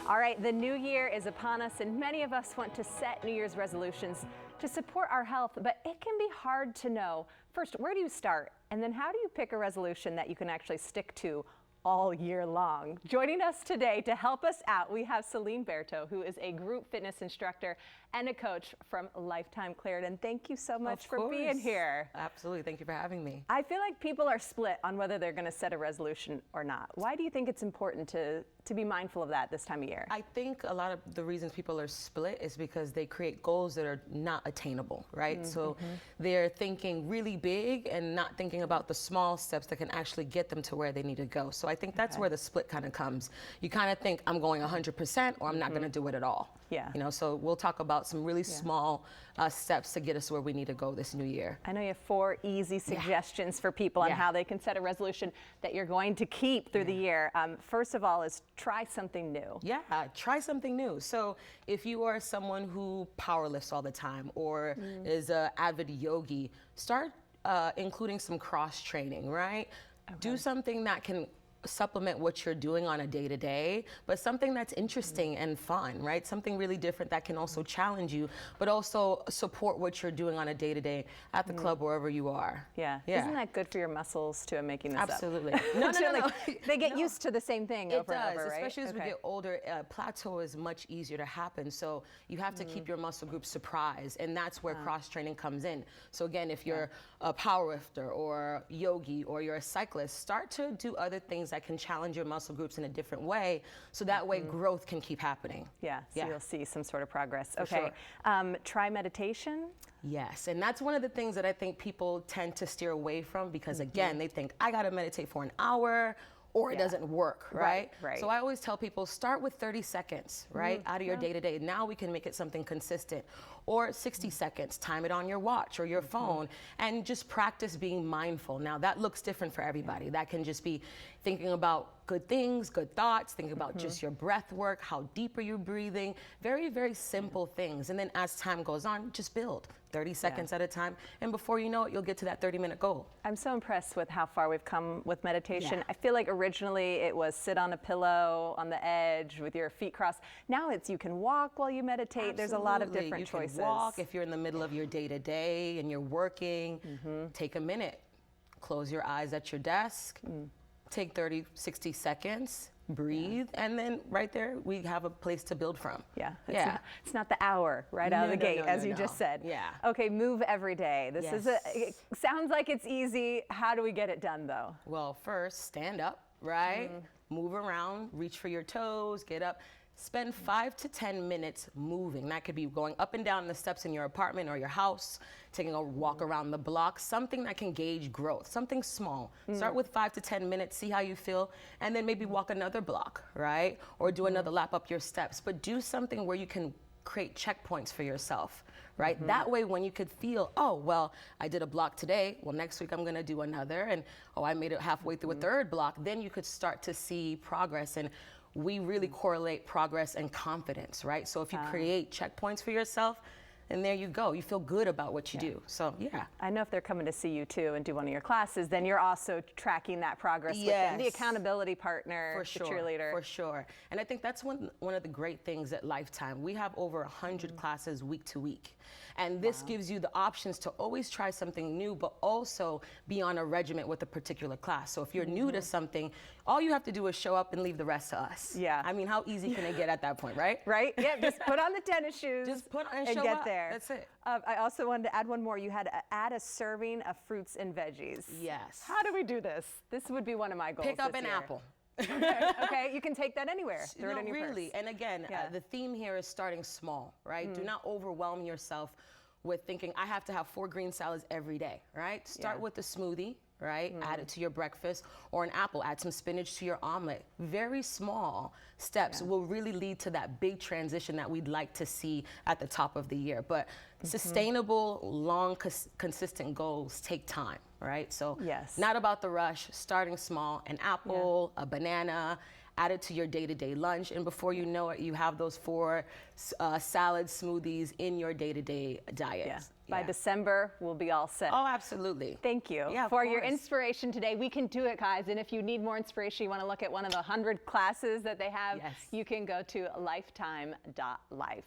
All right, the new year is upon us, and many of us want to set New Year's resolutions to support our health, but it can be hard to know. First, where do you start? And then how do you pick a resolution that you can actually stick to all year long? Joining us today to help us out, we have Celine Berthaud, who is a group fitness instructor and a coach from Lifetime Clarendon. Thank you so much for being here. Absolutely. Thank you for having me. I feel like people are split on whether they're going to set a resolution or not. Why do you think it's important to be mindful of that this time of year? I think a lot of the reasons people are split is because they create goals that are not attainable, right? Mm-hmm. So they're thinking really big and not thinking about the small steps that can actually get them to where they need to go. So I think that's where the split kind of comes. You kind of think I'm going 100% or I'm not going to do it at all. Yeah. You know, so we'll talk about some really small steps to get us where we need to go this new year. I know you have 4 easy suggestions for people on how they can set a resolution that you're going to keep through the year. First of all is try something new. Yeah, try something new. So if you are someone who powerlifts all the time or is an avid yogi, start including some cross training, right? Okay. Do something that can supplement what you're doing on a day-to-day, but something that's interesting and fun, right? Something really different that can also challenge you, but also support what you're doing on a day-to-day at the club, wherever you are. Yeah. Isn't that good for your muscles too? I'm making this Absolutely. up. No. They get used to the same thing over and over, right? Especially as we get older, plateau is much easier to happen. So you have to keep your muscle group surprised, and that's where cross-training comes in. So again, if you're a powerlifter or yogi or you're a cyclist, start to do other things that can challenge your muscle groups in a different way, so that way growth can keep happening. So you'll see some sort of progress. For sure. Try meditation. Yes, and that's one of the things that I think people tend to steer away from because again, they think I gotta meditate for an hour or it doesn't work, right? So I always tell people, start with 30 seconds, right? Out of your day-to-day. Now we can make it something consistent. Or 60 seconds, time it on your watch or your phone, and just practice being mindful. Now that looks different for everybody. That can just be thinking about good things, good thoughts, thinking about just your breath work, how deep are you breathing, very, very simple things. And then as time goes on, just build 30 seconds at a time. And before you know it, you'll get to that 30-minute goal. I'm so impressed with how far we've come with meditation. I feel like originally it was sit on a pillow on the edge with your feet crossed. Now it's you can walk while you meditate. There's a lot of different choices. You can walk if you're in the middle of your day-to-day and you're working. Take a minute, close your eyes at your desk, take 30, 60 seconds, breathe, and then right there we have a place to build from. It's not the hour right out of the gate, as you just said. Okay, move every day. This is it sounds like it's easy. How do we get it done though? Well, first stand up, right? Move around, reach for your toes, get up. Spend 5 to 10 minutes moving. That could be going up and down the steps in your apartment or your house, taking a walk around the block, something that can gauge growth, something small. Start with 5 to 10 minutes, see how you feel, and then maybe walk another block, right? Or do another lap up your steps. But do something where you can create checkpoints for yourself, right? That way when you could feel, oh, well, I did a block today, well, next week I'm gonna do another, and oh, I made it halfway through a third block, then you could start to see progress. And we really correlate progress and confidence, right? So if you create checkpoints for yourself, and there you go. You feel good about what you do. So, I know if they're coming to see you too and do one of your classes, then you're also tracking that progress with them. The accountability partner, the cheerleader. For sure. And I think that's one of the great things at Lifetime. We have over 100 classes week to week. And this gives you the options to always try something new, but also be on a regiment with a particular class. So if you're new to something, all you have to do is show up and leave the rest to us. I mean, how easy can it get at that point, right? Just put on the tennis shoes and show get up. There. That's it. I also wanted to add one more. You had to add a serving of fruits and veggies. Yes. How do we do this? This would be one of my goals. Pick up an apple. Okay, you can take that anywhere. Throw it in your purse. And again, the theme here is starting small, right? Do not overwhelm yourself with thinking I have to have 4 green salads every day, right? Start with a smoothie, right? Add it to your breakfast, or an apple, add some spinach to your omelet. Very small steps will really lead to that big transition that we'd like to see at the top of the year. But sustainable, long, consistent goals take time, right? So not about the rush, starting small, an apple, a banana, add it to your day-to-day lunch, and before you know it, you have those 4 salad smoothies in your day-to-day diet. By Yeah. December, we'll be all set. Oh, absolutely. Thank you Yeah, of for your course. inspiration today. We can do it, guys. And if you need more inspiration, you want to look at one of the 100 classes that they have, Yes. you can go to lifetime.life.